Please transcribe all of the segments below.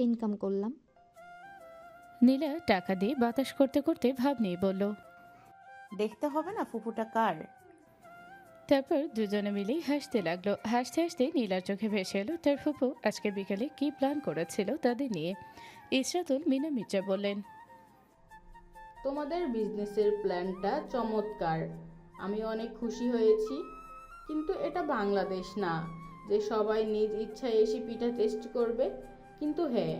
Income করলাম। নীলা টাকা দিয়ে বাতাস করতে করতে ভাব নিয়ে বলল। দেখতে হবে না ফুপুটা কার? তারপর দুজনে মিলেই হাসতে লাগলো। হাসতে হাসতে নীলার চোখে ভেসে এলো তার ফুপু আজকে বিকেলে কি প্ল্যান করেছিল তাদের নিয়ে। ইসরাতুল মিনা মির্জা বললেন, তোমাদের বিজনেসের প্ল্যানটা চমৎকার, আমি অনেক খুশি হয়েছি। কিন্তু এটা বাংলাদেশ না যে সবাই নিজ ইচ্ছায় এসে পিঠা টেস্ট করবে। কিন্তু হ্যাঁ,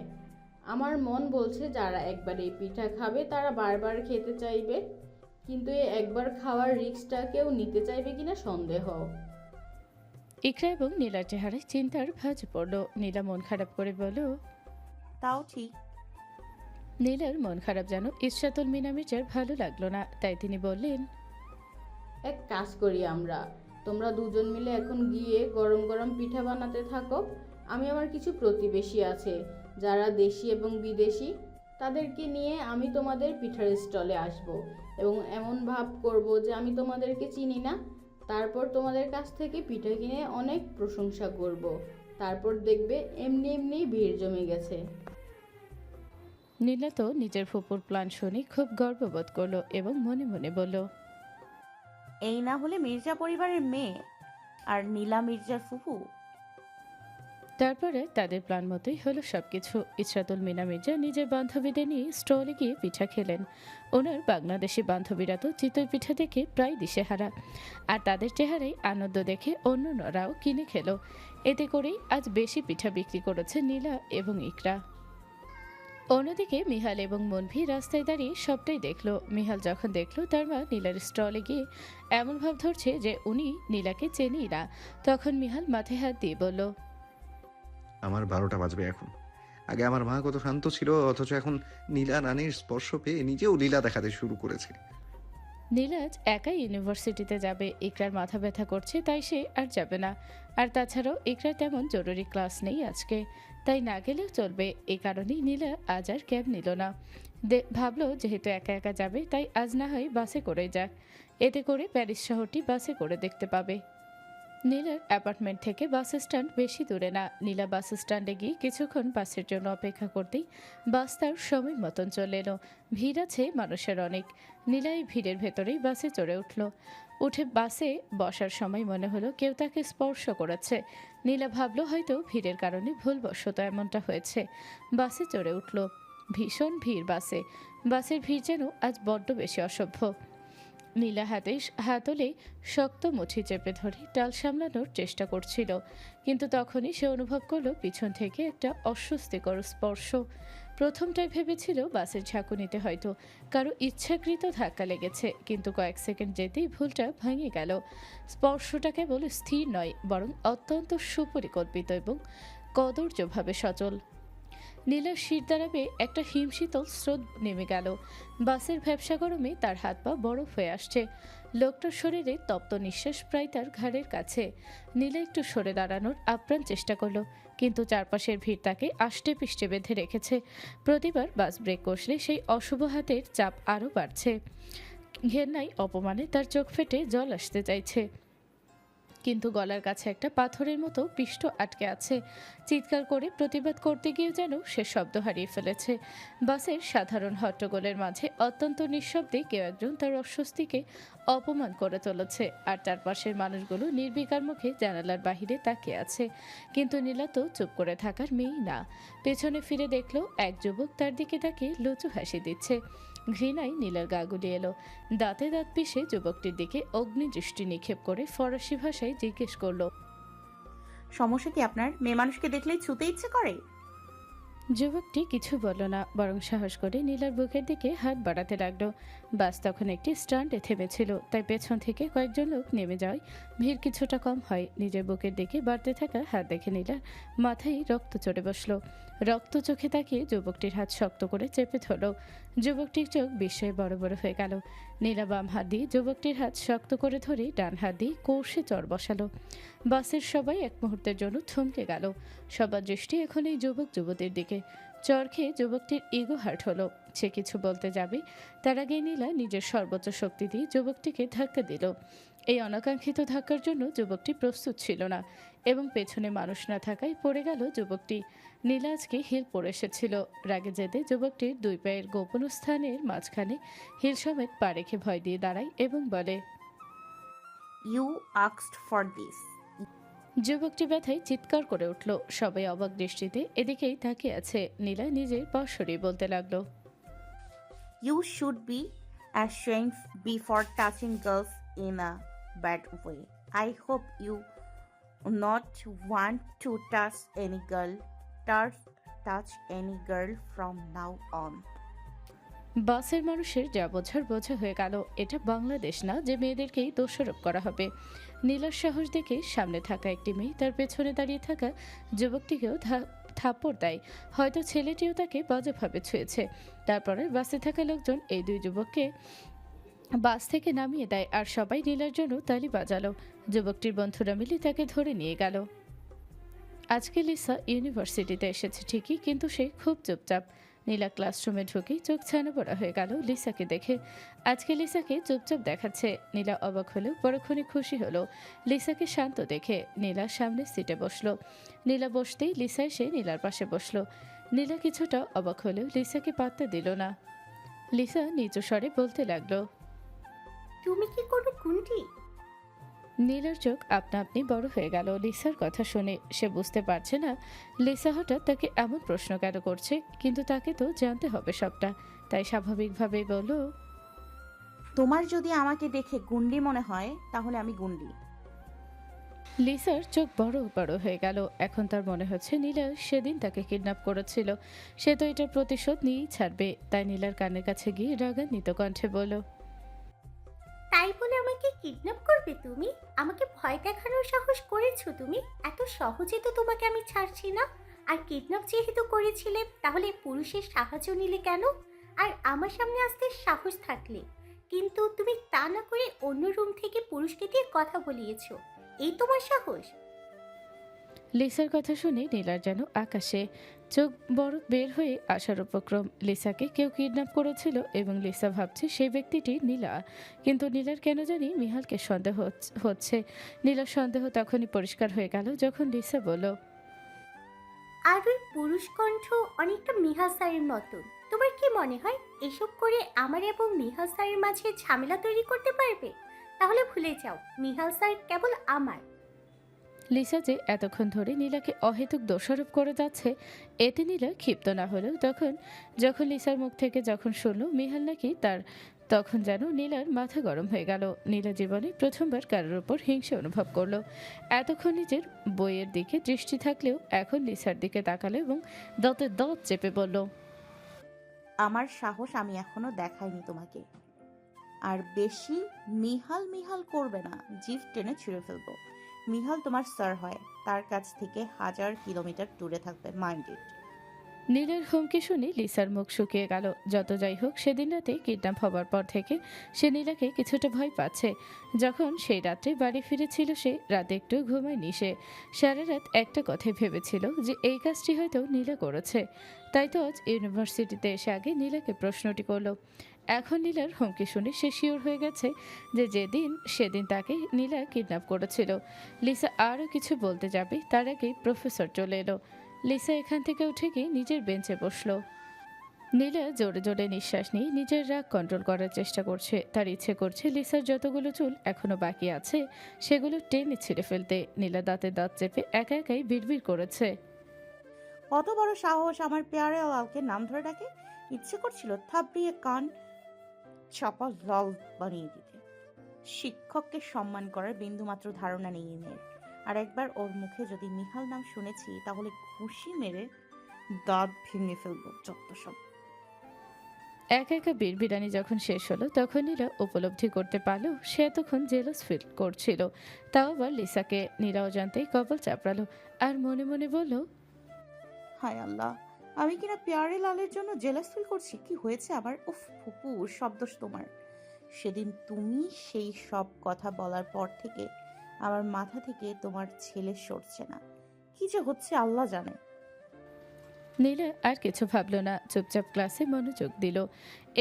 আমার মন বলছে যারা একবার এই পিঠা খাবে তারা বারবার খেতে চাইবে। কিন্তু এই একবার খাওয়ার রিস্কটা কেউ নিতে চাইবে কিনা সন্দেহ। ইকরা এবং নীলার চেহারায় চিন্তার ভাঁজ পড়ল। নীলা মন খারাপ করে বলল। তাও ঠিক। নীলার মন খারাপ যেন ইসরাতুল মিনা মির্জার ভালো লাগলো না, তাই তিনি বললেন, এক কাজ করি আমরা, তোমরা দুজন মিলে এখন গিয়ে গরম গরম পিঠা বানাতে থাকো। আমি আমার কিছু প্রতিবেশী আছে যারা দেশি এবং বিদেশি, তাদেরকে নিয়ে আমি তোমাদের পিঠার স্টলে আসব এবং এমন ভাব করব যে আমি তোমাদেরকে চিনি না। তারপর তোমাদের কাছ থেকে পিঠা কিনে অনেক প্রশংসা করব। তারপর দেখবে এমনি এমনি ভিড় জমে গেছে। নীলা তো নিজের ফুপুর প্ল্যান শুনে খুব গর্ববোধ করলো এবং মনে মনে বলল, এই না হলে মির্জা পরিবারের মেয়ে আর নীলা মির্জার ফুফু। তারপরে তাদের প্ল্যান মতোই হলো সবকিছু। ইসরাতুল মিনা মির্জা নিজের বান্ধবীদের নিয়ে স্টলে গিয়ে পিঠা খেলেন। ওনার বাংলাদেশি বান্ধবীরা তো চিতই পিঠা দেখে প্রায় দিশেহারা, আর তাদের চেহারায় আনন্দ দেখে অন্যরাও কিনে খেলো। এতে করেই আজ বেশি পিঠা বিক্রি করেছে নীলা এবং ইকরা। অন্যদিকে মিহাল এবং মনভি রাস্তায় দাঁড়িয়ে সবটাই দেখলো। মিহাল যখন দেখলো তার মা নীলার স্টলে গিয়ে এমন ভাব ধরছে যে উনি নীলাকে চেনেই না, তখন মিহাল মাথায় হাত দিয়ে বলল, আমার 12টা বাজবে এখন। আগে আমার মা কত শান্ত ছিল, অথচ এখন নীলা নানির স্পর্শ পেয়ে নিজেও লীলা দেখাতে শুরু করেছে। নীলাজ একাই ইউনিভার্সিটিতে যাবে, ইকরার মাথা ব্যথা করছে তাই সে আর যাবে না। আর তাছাড়াও ইকরার তেমন জরুরি ক্লাস নেই আজকে, তাই না গেলেও চলবে। এই কারণেই নীলা আজ আর ক্যাব নিল না। ভাবলো যেহেতু একা একা যাবে তাই আজ না হয় বাসে করে যাক, এতে করে প্যারিস শহরটি বাসে করে দেখতে পাবে। নীলার অ্যাপার্টমেন্ট থেকে বাস স্ট্যান্ড বেশি দূরে না। নীলা বাস স্ট্যান্ডে গিয়ে কিছুক্ষণ বাসের জন্য অপেক্ষা করতেই বাস তার সময় মতন চলে এলো। ভিড় আছে মানুষের অনেক। নীলা এই ভিড়ের ভেতরেই বাসে চড়ে উঠল। উঠে বাসে বসার সময় মনে হলো কেউ তাকে স্পর্শ করেছে। নীলা ভাবলো হয়তো ভিড়ের কারণে ভুলবশত এমনটা হয়েছে। বাসে চড়ে উঠল। ভীষণ ভিড় বাসে। বাসের ভিড় যেন আজ বড্ড বেশি অসভ্য। নীলা হাতলে শক্ত মুঠি চেপে ধরে টাল সামলানোর চেষ্টা করছিল, কিন্তু তখনই সে অনুভব করলো পিছন থেকে একটা অস্বস্তিকর স্পর্শ। প্রথমটাই ভেবেছিল বাসের ঝাঁকুনিতে হয়তো কারো ইচ্ছাকৃত ধাক্কা লেগেছে, কিন্তু কয়েক সেকেন্ড যেতেই ভুলটা ভেঙে গেল। স্পর্শটা কেবল স্থির নয়, বরং অত্যন্ত সুপরিকল্পিত এবং কদর্যভাবে সচল। নীলার শির দ্বারাবে একটা হিমশীতল স্রোত নেমে গেল। বাসের ভ্যাপসা গরমে তার হাত পা বরফ হয়ে আসছে। লোকটার শরীরে তপ্ত নিঃশ্বাস প্রায় তার ঘাড়ের কাছে। নীলা একটু সরে দাঁড়ানোর আপ্রাণ চেষ্টা করলো, কিন্তু চারপাশের ভিড় তাকে আষ্টে পিষ্টে বেঁধে রেখেছে। প্রতিবার বাস ব্রেক কষলে সেই অশুভ হাতের চাপ আরও বাড়ছে। ঘেন্নায় অপমানে তার চোখ ফেটে জল আসতে চাইছে, কিন্তু গলার কাছে একটা পাথরের মতো পিষ্ট আটকে আছে। চিৎকার করে প্রতিবাদ করতে গিয়ে যেন সে শব্দ হারিয়ে ফেলেছে। বাসের সাধারণ হট্টগোলের মাঝে অত্যন্ত নিঃশব্দে কেউ একজন তার অস্বস্তিকে অপমান করে চলেছে, আর তার পাশের মানুষগুলো নির্বিকার মুখে জানালার বাহিরে তাকিয়ে আছে। কিন্তু নীলা তো চুপ করে থাকার মেয়েই না। পেছনে ফিরে দেখলো এক যুবক তার দিকে তাকিয়ে লুচু হাসি দিচ্ছে। ঘৃণায় নীলার গা গুলিয়ে এলো। দাঁতে দাঁত পিষে যুবকটির দিকে অগ্নিদৃষ্টি নিক্ষেপ করে ফরাসি ভাষায় জিজ্ঞেস করলো, সমস্যা কি আপনার? মেয়ে মানুষকে দেখলেই ছুতে ইচ্ছে করে? যুবকটি কিছু বলল না, বরং সাহস করে নীলার বুকের দিকে হাত বাড়াতে লাগলো। বাস তখন একটি স্ট্যান্ডে থেমেছিল, তাই পেছন থেকে কয়েকজন লোক নেমে যাওয়ায় ভিড় কিছুটা কম হয়। নিজের বুকের দিকে বাড়তে থাকা হাত দেখে নীলার মাথায় রক্ত চড়ে বসলো। রক্ত চোখে তাকিয়ে যুবকটির হাত শক্ত করে চেপে ধরল। যুবকটির চোখ বিস্ময়ে বড় বড় হয়ে গেল। নীলা বাম হাত দিয়ে যুবকটির হাত শক্ত করে ধরে ডান হাত দিয়ে কৌশে চড় বসালো। বাসের সবাই এক মুহূর্তের জন্য থমকে গেল। সবার দৃষ্টি এখন এই যুবক যুবতীর দিকে। চর খেয়ে যুবকটির ইগো হার্ট হলো। সে কিছু বলতে যাবে, তার আগে নীলা নিজের সর্বোচ্চ শক্তি দিয়ে যুবকটিকে ধাক্কা দিল। এই অনাকাঙ্ক্ষিত ধাক্কার জন্য যুবকটি প্রস্তুত ছিল না এবং পেছনে মানুষ না থাকায় পড়ে গেল যুবকটি। নীলা আজকে হিল পরে এসেছিল। রাগে জেদে যুবকটির দুই পায়ের গোপন স্থানের মাঝখানে হিল সমেত পা রেখে ভয় দিয়ে দাঁড়ায় এবং বলে, ইউ আস্কড ফর দিস। যুবকটি ব্যথায় চিৎকার করে উঠল। সবাই অবাক দৃষ্টিতে এদিকেই তাকিয়ে আছে। নীলা নিজের পা সরিয়ে বলতে লাগলো, you should be ashamed before touching girls in a bad way. I hope you not want to touch any girl from now on. বাসের মানুষের যা বোঝার বোঝা হয়ে গেল। এটা বাংলাদেশ না যে মেয়েদেরকেই দোষারোপ করা হবে। নীলার সাহস দেখে সামনে থাকা একটি মেয়ে তার পেছনে দাঁড়িয়ে থাকা যুবকটিকেও থাপ্পড় দেয়। হয়তো ছেলেটিও তাকে বাজেভাবে ছুঁয়েছে। তারপরে বাসে থাকা লোকজন এই দুই যুবককে বাস থেকে নামিয়ে দেয় আর সবাই নীলার জন্য তালি বাজালো। যুবকটির বন্ধুরা মিলে তাকে ধরে নিয়ে গেল। আজকে লিসা ইউনিভার্সিটিতে এসেছে ঠিকই, কিন্তু সে খুব চুপচাপ। নীলা ক্লাসরুমে ঢুকেই চোখ ছানাবড়া হয়ে গেল লিসাকে দেখে। আজকে লিসাকে চুপচাপ দেখাচ্ছে। নীলা অবাক হলেও পরক্ষণে খুশি হলো লিসাকে শান্ত দেখে। নীলা সামনের সিটে বসলো। নীলা বসতেই লিসা এসে নীলার পাশে বসলো। নীলা কিছুটা অবাক হলেও লিসাকে পাত্তা দিল না। লিসা নিচু স্বরে বলতে লাগলো, তুমি কি কোনো গুন্ডি? নীলার চোখ আপনা আপনি বড় হয়ে গেল লিসার কথা শুনে। সে বুঝতে পারছে না লিসা হঠাৎ তাকে এমন প্রশ্ন কেন করছে, কিন্তু তাকে তো জানতে হবে সবটা। তাই স্বাভাবিকভাবেই বলল, তোমার যদি আমাকে দেখে গুন্ডি মনে হয় তাহলে আমি গুন্ডি। লিসার চোখ বড় বড় হয়ে গেল। এখন তার মনে হচ্ছে নীলা সেদিন তাকে কিডন্যাপ করেছিল। সে তো এটার প্রতিশোধ নিয়েই ছাড়বে। তাই নীলার কানের কাছে গিয়ে রাগান্বিত কণ্ঠে বলল, তাই বলে আমাকে কিডন্যাপ করবে তুমি? আমাকে ভয় দেখানোর সাহস করেছো তুমি? এত সহজে তো তোমাকে আমি ছাড়ছি না। আর কিডন্যাপ যেহেতু করেছিলে তাহলে পুরুষের সাহায্য নিলে কেন? আর আমার সামনে আসতে সাহস থাকলে কিন্তু তুমি তা না করে অন্য রুম থেকে পুরুষকে দিয়ে কথা বলিয়েছো। এই তোমার সাহস? লিসার কথা শুনে নীলার যেন আকাশে চোখ বড় বের হয়ে আসার উপক্রম। লিসাকে কেউ কিডন্যাপ করেছিল এবং লিসা ভাবছে সেই ব্যক্তিটি নীলা। কিন্তু নীলার কেন জানি মিহালকে সন্দেহ হচ্ছে। নীলার সন্দেহ তখনই পরিষ্কার হয়ে গেল যখন লিসা বলল, আর ওই পুরুষ কণ্ঠ অনেকটা মিহাল স্যারের মতন। তোমার কি মনে হয় এসব করে আমার এবং মিহাল স্যারের মাঝে ঝামেলা তৈরি করতে পারবে? তাহলে ভুলে যাও, মিহাল স্যার কেবল আমার। লিসা যে এতক্ষণ ধরে নীলাকে অহেতুক দোষারোপ করে যাচ্ছে এতে নীলা ক্ষিপ্ত না হলেও যখন লিসার মুখ থেকে যখন শুনল মিহাল নাকি তার, তখন যেন নীলার মাথা গরম হয়ে গেল। নীলা জীবনে প্রথমবার কারোর ওপর হিংসা অনুভব করলো। এতক্ষণ নিজের বইয়ের দিকে দৃষ্টি থাকলেও এখন লিসার দিকে তাকালো এবং দাঁতের দাঁত চেপে বলল, আমার সাহস আমি এখনো দেখাইনি তোমাকে। আর বেশি মিহাল মিহাল করবে না, জিভ টেনে ছিঁড়ে ফেলবো। মিহাল তোমার স্যার হয়, তার কাছ থেকে 1000 কিলোমিটার দূরে থাকবে, মাইন্ড ইট। নীলের হুমকি শুনে লিসার মুখ শুকিয়ে গেল। যত যাই হোক সেদিন রাতে কিডন্যাপ হবার পর থেকে সে নীলাকে কিছুটা ভয় পাচ্ছে। যখন সেই রাত্রে বাড়ি ফিরেছিল সে রাতে একটু ঘুমায়নি। সে সারা রাত একটা কথাই ভেবেছিল যে এই কাজটি হয়তো নীলা করেছে। তাই তো আজ ইউনিভার্সিটিতে এসে আগে নীলাকে প্রশ্নটি করলো। এখন নীলার হুমকি শুনে সে শিওর হয়ে গেছে যে সেদিন তাকে নীলা কিডন্যাপ করেছিল। লিসা আরও কিছু বলতে যাবে তার আগেই প্রফেসর চলে এলো। লিসা এখান থেকে উঠে গিয়ে নিজের বেঞ্চে বসলো। নীলা জোরে জোরে নিঃশ্বাস নিয়ে নিজের রাগ কন্ট্রোল করার চেষ্টা করছে। তার ইচ্ছে করছে লিসার যতগুলো চুল এখনো বাকি আছে সেগুলো টেনে ছিঁড়ে ফেলতে। নীলা দাঁতে দাঁত চেপে একা একাই বিড়বিড় করেছে, কত বড় সাহস আমার পেয়ারে লালকে নাম ধরে ডাকে! ইচ্ছে করছিল থাপড়িয়ে কান চাপা লাল বানিয়ে দিতে। শিক্ষককে সম্মান করার বিন্দুমাত্র ধারণা নেই এই মেয়ের। আর একবার ওর মুখে যদি মিহাল নাম শুনেছি তাহলে ঘুষি মেরে দাঁত ভেঙে ফেলবো। যত সব। একা একা বিড়বিড়ানি যখন শেষ হলো তখন নীলা উপলব্ধি করতে পারলো সে এতক্ষণ জেলাস ফিল করছিল। তাও আবার লিসাকে। নীলা অজান্তেই কপাল চাপড়ালো আর মনে মনে বলল, হায় আল্লাহ, আমি কিনা পেয়ারে লালের জন্য জেলাস ফিল করছি? কি হয়েছে আবার? উফ ফুপু, সব দোষ তোমার। সেদিন তুমি সেই সব কথা বলার পর থেকে আমার মাথা থেকে তোমার ছেলে সরছে না। কি যে হচ্ছে আল্লাহ জানে। নীলা আর কিছু ভাবল না, চুপচাপ ক্লাসে মনোযোগ দিল।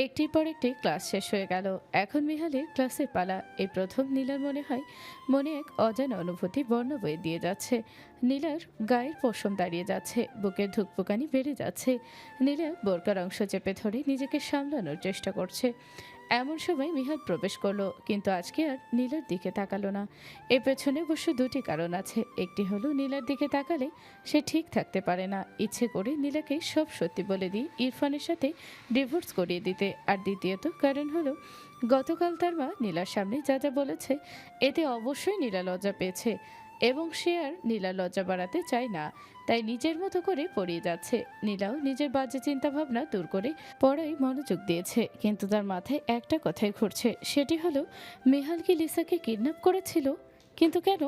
একটির পর একটি ক্লাস শেষ হয়ে গেল। এখন মিহালের ক্লাসের পালা। এই প্রথম নীলার মনে হয় মনে এক অজানা অনুভূতি বর্ণ বয়ে দিয়ে যাচ্ছে। নীলার গায়ের পশম দাঁড়িয়ে যাচ্ছে, বুকের ধুকপুকানি বেড়ে যাচ্ছে। নীলা বোরকার অংশ চেপে ধরে নিজেকে সামলানোর চেষ্টা করছে। এমন সময় মিহাল প্রবেশ করলো, কিন্তু আজকে আর নীলার দিকে তাকালো না। এর পেছনে অবশ্য দুটি কারণ আছে। একটি হলো নীলার দিকে তাকালে সে ঠিক থাকতে পারে না, ইচ্ছে করে নীলাকে সব সত্যি বলে দিই ইরফানের সাথে ডিভোর্স করিয়ে দিতে। আর দ্বিতীয়ত কারণ হলো গতকাল তার মা নীলার সামনে যা যা বলেছে, এতে অবশ্যই নীলা লজ্জা পেয়েছে এবং সে আর নীলা লজ্জা বাড়াতে চায় না, তাই নিজের মতো করে পড়িয়ে যাচ্ছে। নীলাও নিজের বাজে চিন্তা ভাবনা দূর করে পড়ায় মনোযোগ দিয়েছে, কিন্তু তার মাথায় একটা কথাই ঘুরছে, সেটি হলো মিহাল কি লিসাকে কিডন্যাপ করেছিল? কিন্তু কেন?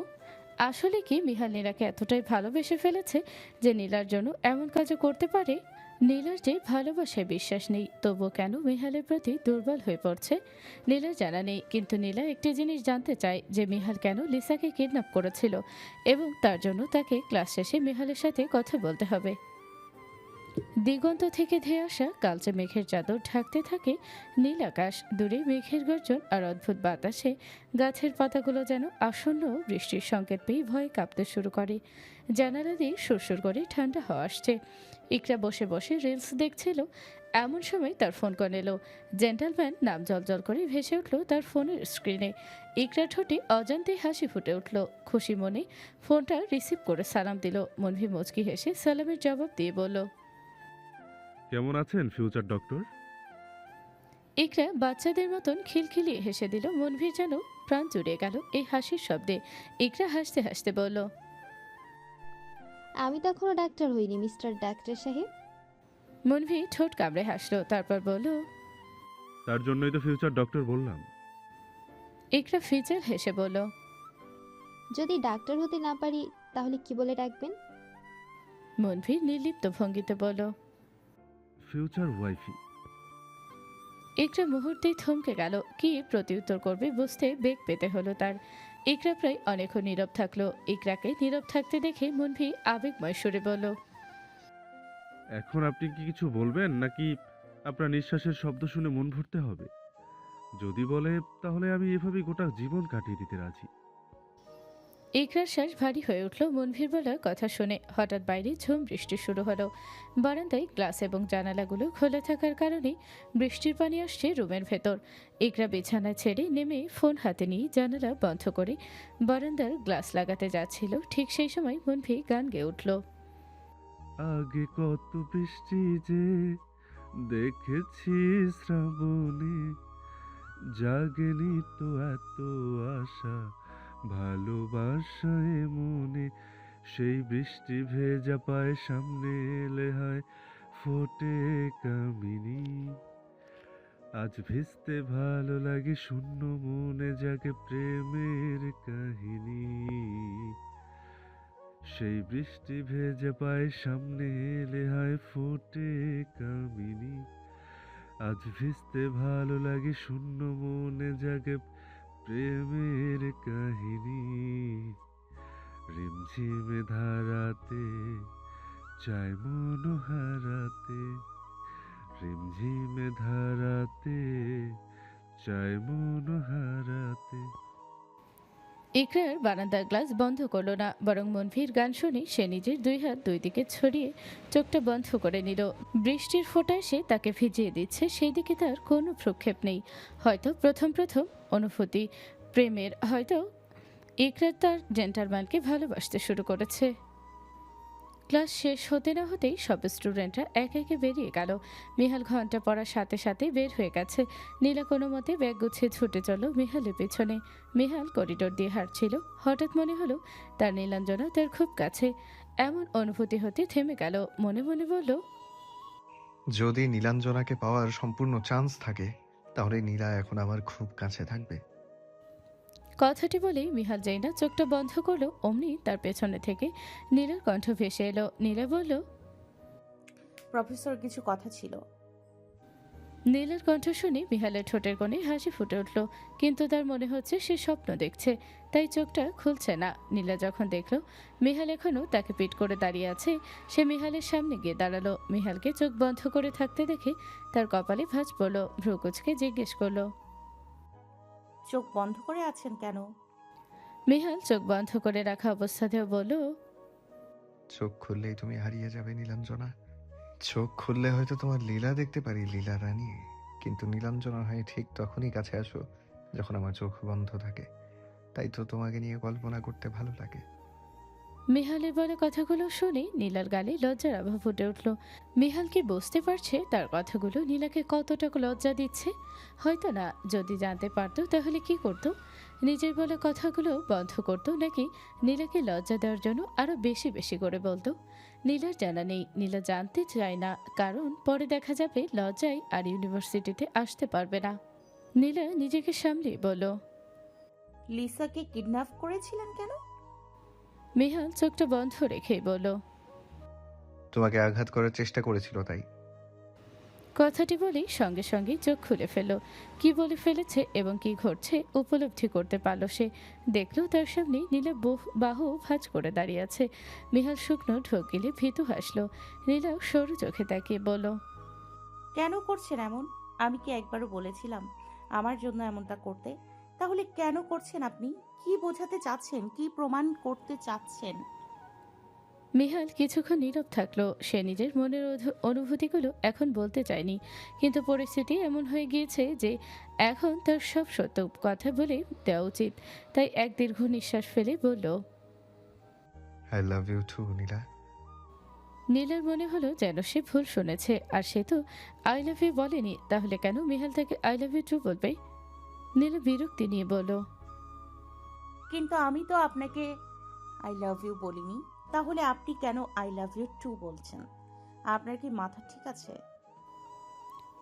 আসলে কি মিহাল নীলাকে এতটাই ভালোবেসে ফেলেছে যে নীলার জন্য এমন কাজও করতে পারে? নীলার যে ভালোবাসায় বিশ্বাস নেই, তবু কেন মিহালের প্রতি দুর্বল হয়ে পড়ছে নীলার জানা নেই। কিন্তু নীলা একটি জিনিস জানতে চায় যে মিহাল কেন লিসাকে কিডন্যাপ করেছিল, এবং তার জন্য তাকে ক্লাস শেষে মিহালের সাথে কথা বলতে হবে। দিগন্ত থেকে ধেয়ে আসা কালচে মেঘের চাদর ঢাকতে থাকে নীল আকাশ। দূরে মেঘের গর্জন আর অদ্ভুত বাতাসে গাছের পাতাগুলো যেন আসন্ন বৃষ্টির সংকেত পেয়ে ভয়ে কাঁপতে শুরু করে। জানালা দিয়ে সুরসুর করে ঠান্ডা হাওয়া আসছে। ইকরা বসে বসে রিলস দেখছিল। এমন সময় তার ফোন কল এলো। জেন্টালম্যান নাম জলজল করে ভেসে উঠল তার ফোনের স্ক্রিনে। ইকরা ঠোঁটে অজান্তে হাসি ফুটে উঠল। খুশি মনে ফোনটা রিসিভ করে সালাম দিল। মনভি মুচকি হেসে সালামের জবাব দিয়ে বলল, কেমন আছেন ফিউচার ডক্টর? ইকরা বাচ্চাদের মতন খিলখিলিয়ে হেসে দিল। মনভির যেন প্রাণ জুড়িয়ে গেল এই হাসির শব্দে। ইকরা হাসতে হাসতে বলল, আমি তো এখনো ডাক্তার হইনি মিস্টার ডাক্তার সাহেব। মনভি ঠোঁট কামড়ে হাসলো, তারপর বলল, তার জন্যই তো ফিউচার ডক্টর বললাম। ইকরা ফিজেল হেসে বলল, যদি ডাক্তার হতে না পারি তাহলে কি বলে ডাকবেন? মনভি নির্লিপ্ত ভঙ্গিতে বলল, ফিউচার ওয়াইফি। ইকরা মুহূর্তেই থমকে গেল। কি প্রত্যুত্তর করবে বুঝতে বেগ পেতে হলো তার। ইকরা প্রায় অনেকক্ষণ নীরব থাকলো। ইকরাকে নীরব থাকতে দেখে মনভি আবেগময় সুরে বলল, এখন আপনি কি কিছু বলবেন নাকি আপনার নিঃশ্বাসের শব্দ শুনে মন ভরতে হবে? যদি বলে তাহলে আমি এভাবেই গোটা জীবন কাটিয়ে দিতে রাজি। ইকরার শ্বাস ভারী হয়ে উঠল মনভির বলার কথা শুনে। হঠাৎ বাইরে ঝুম বৃষ্টি শুরু হলো। বারান্দায় গ্লাস এবং জানালাগুলো খোলা থাকার কারণে বৃষ্টির পানি আসছে রুমের ভেতর। ইকরা বিছানা ছেড়ে নেমে ফোন হাতে নিয়ে জানালা বন্ধ করে বারান্দার গ্লাস লাগাতে যাচ্ছিল। ঠিক সেই সময় মনভি গান গেয়ে উঠল, আগে কত বৃষ্টি যে দেখেছি শ্রাবণে, জাগেনি তো এত আশা ভালোবাসায় মনে, সেই বৃষ্টি ভেজা পায় সামনে এলে হয় ফোটে কামিনী, আজ ভিজতে ভালো লাগে শূন্য মনে জাগে প্রেমের কাহিনী, সেই বৃষ্টি ভেজা পায় সামনে এলে হয় ফোটে কামিনী, আজ ভিজতে ভালো লাগে শূন্য মনে জাগে প্রেমের কাহিনী, রিমঝিমে ধারাতে চায় মন হারাতে, রিমঝিমে ধারাতে চায় মন হারাতে। ইকরার বারান্দার গ্লাস বন্ধ করলো না, বরং মনভির গান শুনে সে নিজের দুই হাত দুই দিকে ছড়িয়ে চোখটা বন্ধ করে নিল। বৃষ্টির ফোঁটা এসে তাকে ভিজিয়ে দিচ্ছে, সেই দিকে তার কোনো ভ্রুক্ষেপ নেই। হয়তো প্রথম প্রথম অনুভূতি প্রেমের, হয়তো ইকরার তার জেন্টালম্যানকে ভালোবাসতে শুরু করেছে। ক্লাস শেষ হতে না হতেই সব স্টুডেন্টরা একে একে বেরিয়ে গেল। মিহাল ঘন্টা পড়ার সাথে সাথে বের হয়ে গেছে। নীলা কোনো মতে ব্যাগ গুছিয়ে ছুটে চলো মিহালের পেছনে। মিহাল করিডোর দিয়ে হাঁটছিল। হঠাৎ মনে হলো তার নীলাঞ্জনা তার খুব কাছে। এমন অনুভূতি হতে থেমে গেল। মনে মনে বলল, যদি নীলাঞ্জনাকে পাওয়ার সম্পূর্ণ চান্স থাকে তাহলে নীলা এখন আমার খুব কাছে থাকবে। কথাটি বলেই মিহাল যেই না চোখটা বন্ধ করলো, অমনি তার পেছনে থেকে নীলার কণ্ঠ ভেসে এলো। নীলা বলল, প্রফেসর কিছু কথা ছিল। নীলার কণ্ঠ শুনে মিহালের ঠোঁটের কোণে হাসি ফুটে উঠল, কিন্তু তার মনে হচ্ছে সে স্বপ্ন দেখছে, তাই চোখটা খুলছে না। নীলা যখন দেখল মিহাল এখনও তাকে পিট করে দাঁড়িয়ে আছে, সে মিহালের সামনে গিয়ে দাঁড়ালো। মিহালকে চোখ বন্ধ করে থাকতে দেখে তার কপালে ভাঁজ পড়ল। ভ্রুকুচকে জিজ্ঞেস করলো, চোখ বন্ধ করে আছেন কেন? মিহাল চোখ বন্ধ করে রাখা অবস্থাতেও বলল, চোখ খুললেই তুমি হারিয়ে যাবে নীলাঞ্জনা। চোখ খুললে হয়তো তোমার লীলা দেখতে পারি, লীলা রানী। কিন্তু নীলাঞ্জনা হয় ঠিক তখনই কাছে আসো যখন আমার চোখ বন্ধ থাকে। তাই তো তোমাকে নিয়ে কল্পনা করতে ভালো লাগে। মিহালের বলা কথাগুলো শুনে নীলার গালে লজ্জার আভা ফুটে উঠল। মিহাল কি বুঝতে পারছে তার কথাগুলো নীলাকে কতটা লজ্জা দিচ্ছে? হয়তো না। যদি জানতে পারতো তাহলে কি করত? নিজের বলা কথাগুলো বন্ধ করত, নাকি নীলাকে লজ্জা দেওয়ার জন্য আরো বেশি বেশি করে বলতো? নীলার জানা নেই। নীলা জানতে চায় না, কারণ পরে দেখা যাবে লজ্জায় আর ইউনিভার্সিটিতে আসতে পারবে না। নীলা নিজেকে সামলে বলল, লিসাকে কিডন্যাপ করেছিলেন কেন? মিহাল চোখটা বন্ধ রেখেই বলল, তোমাকে আঘাত করার চেষ্টা করেছিল তাই। কথাটি বলেই সঙ্গে সঙ্গে চোখ খুলে ফেলল। কি বলে ফেলেছে এবং কি ঘটছে উপলব্ধি করতে পারল সে। দেখলো তার সামনে নীলা বাহু ভাঁজ করে দাঁড়িয়ে আছে। মিহাল শুকনো ঢোক গিলে ভীতু হাসলো। নীলা সরু চোখে তাকিয়ে বলল, কেন করছেন এমন? আমি কি একবারও বলেছিলাম আমার জন্য এমনটা করতে? তাহলে কেন করছেন আপনি? কি বোঝাতে চাচ্ছেন? কি প্রমাণ করতে চাচ্ছেন? মিহাল কিছুক্ষণ নীরব থাকলো। সে নিজের মনের অনুভূতিগুলো এখন বলতে চায়নি, কিন্তু পরিস্থিতি এমন হয়ে গিয়েছে যে এখন তার সব সত্য কথা বলে দেওয়া উচিত। তাই এক দীর্ঘ নিঃশ্বাস ফেলে বলল, আই লাভ ইউ টু নীলা। নীলার মনে হলো যেন সে ভুল শুনেছে, আর সে তো আই লাভ ইউ বলেনি। তাহলে কেন মিহাল তাকে আই লাভ ইউ টু বলবে? নীলা বিরক্তি নিয়ে বলল, কিন্তু আমি তো আপনাকে আই লাভ ইউ বলিনি। তাহলে আপনি কেন আই লাভ ইউ টু বলছেন? আপনার কি মাথা ঠিক আছে?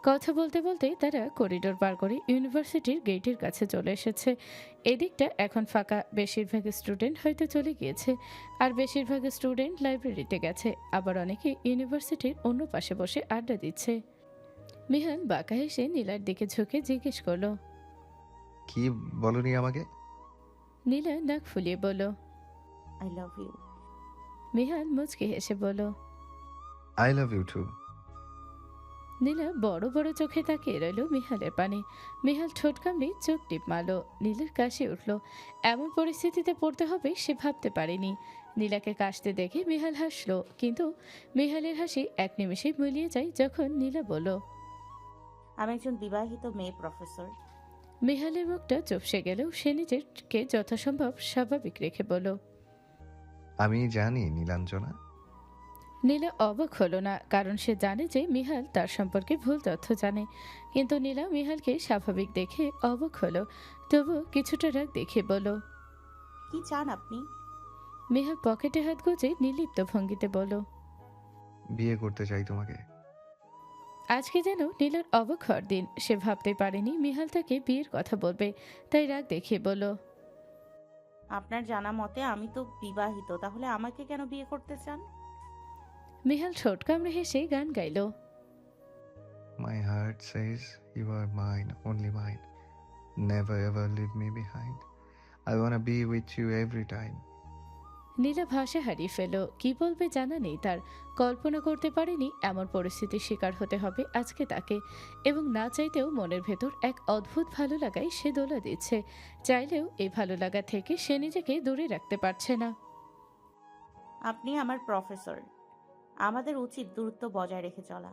কথা বলতে বলতে তারা করিডোর পার করে ইউনিভার্সিটির গেটের কাছে চলে এসেছে। এদিকটা এখন ফাঁকা। বেশিরভাগ স্টুডেন্ট হয়তো চলে গিয়েছে, আর বেশিরভাগ স্টুডেন্ট লাইব্রেরিতে গেছে। আবার অনেকে ইউনিভার্সিটির অন্য পাশে বসে আড্ডা দিচ্ছে। মিহান বাঁকা হেসে নীলার দিকে ঝুঁকে জিজ্ঞেস করলো, কি বলনি আমাকে? নীলা নাক ফুলিয়ে বলল। I love you. মিহান মুচকি হেসে বলল। I love you too. Nila বড় বড় চোখে তাকিয়ে রইল মিহালের পানে। মিহাল ঠোঁট কামড়ে চোখ টিপ মারল। নীলার কাশি উঠল। এমন পরিস্থিতিতে পড়তে হবে সে ভাবতে পারেনি। নীলাকে কাশতে দেখে মিহাল হাসলো, কিন্তু মিহালের হাসি এক নিমেষে মিলিয়ে যায় যখন নীলা বলল, আমি একজন বিবাহিত মেয়ে প্রফেসর। মিহালের মুখটা চুপসে গেলেও সে নিজেকে যথাসম্ভব স্বাভাবিক রেখে বলল। আমি জানি নীলাঞ্জনা। নীলা অবাক হলো না, কারণ সে জানে যে মিহাল তার সম্পর্কে ভুল তথ্য জানে। কিন্তু নীলা মিহালকে স্বাভাবিক দেখে অবাক হলো, তবু কিছুটা রাগ দেখে বলল। কি চান আপনি? মিহাল পকেটে হাত গুজে নির্লিপ্ত ভঙ্গিতে বলল, বিয়ে করতে চাই তোমাকে। আজকে যেন নীলার অবাক হওয়ার দিন। সে ভাবতে পারেনি মিহাল তাকে বিয়ের কথা বলবে, তাই রাগ দেখিয়ে বলল, আপনার জানা মতে আমি তো বিবাহিত, তাহলে আমাকে কেন বিয়ে করতে চান? মিহাল ঠোঁট কামড়ে হেসে গান গাইল। My heart says you are mine, only mine. Never ever leave me behind. I wanna be with you every time. নীলা ভাষা হারিয়ে ফেল। কি বলবে জানা নেই তার। কল্পনা করতে পারেনি এমন পরিস্থিতির শিকার হতে হবে আজকে তাকে, এবং না চাইতেও মনের ভেতর এক অদ্ভুত ভালো লাগায় সে দোলা দিচ্ছে। চাইলেও এই ভালো লাগা থেকে সে নিজেকে দূরে রাখতে পারছে না। আপনি আমার প্রফেসর, আমাদের উচিত দূরত্ব বজায় রেখে চলা।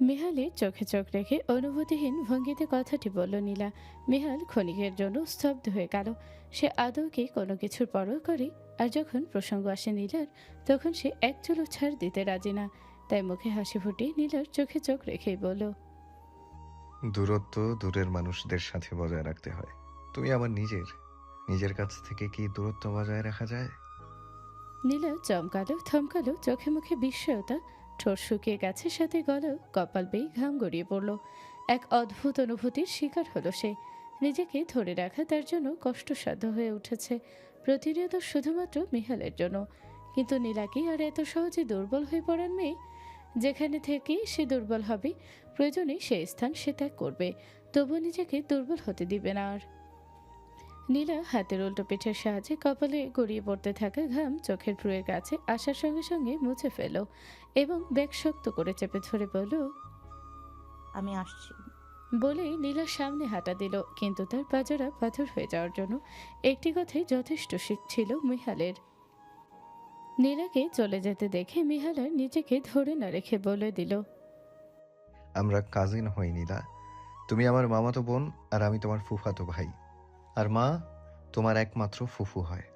মিহালের চোখে চোখ রেখে অনুভূতিহীন ভঙ্গিতে কথাটি বলল নীলা। মিহাল ক্ষণিকের জন্য স্তব্ধ হয়ে গেল। সে আদৌ কি কোনো কিছুর পরোয়া করে? আর যখন প্রসঙ্গ আসে নীলার, তখন সে এক চুলো ছাড় দিতে রাজি না। তাই মুখে হাসি ফুটিয়ে নীলার চোখে চোখ রেখেই বলল, দূরত্ব দূরের মানুষদের সাথে বজায় রাখতে হয়। তুমি আমার নিজের কাছ থেকে কি দূরত্ব বজায় রাখা যায়? নীলা চমকালো, থমকালো, চোখে মুখে বিস্ময়তা। ঠোঁট শুকিয়ে গেছে, সাথে গলাও কপাল বেয়ে ঘাম গড়িয়ে পড়ল। এক অদ্ভুত অনুভূতির শিকার হলো সে। নিজেকে ধরে রাখা তার জন্য কষ্টসাধ্য হয়ে উঠেছে, প্রতিনিয়ত শুধুমাত্র মিহালের জন্য। কিন্তু নীলা কি আর এত সহজে দুর্বল হয়ে পড়ার মেয়ে? যেখানে থেকে সে দুর্বল হবে প্রয়োজনে সেই স্থান সে ত্যাগ করবে, তবু নিজেকে দুর্বল হতে দিবে না। আর নীলা হাতের উল্টো পিঠের সাহায্যে কপালে গড়িয়ে পড়তে থাকা ঘাম চোখের ভ্রুয়ের কাছে আসার সঙ্গে সঙ্গে মুছে ফেল এবং ব্যাগ শক্ত করে চেপে ধরে বলল, আমি আসছি। বলেই নীলার সামনে হাঁটা দিল, কিন্তু তার পাজরা পাথর হয়ে যাওয়ার জন্য একটি কথাই যথেষ্ট ছিল মিহালের। নীলাকে চলে যেতে দেখে মিহালার নিজেকে ধরে না রেখে বলে দিল, আমরা কাজিন হই নীলা। তুমি আমার মামাতো বোন আর আমি তোমার ফুফাতো ভাই। আর মা তোমার একমাত্র ফুফু হয়।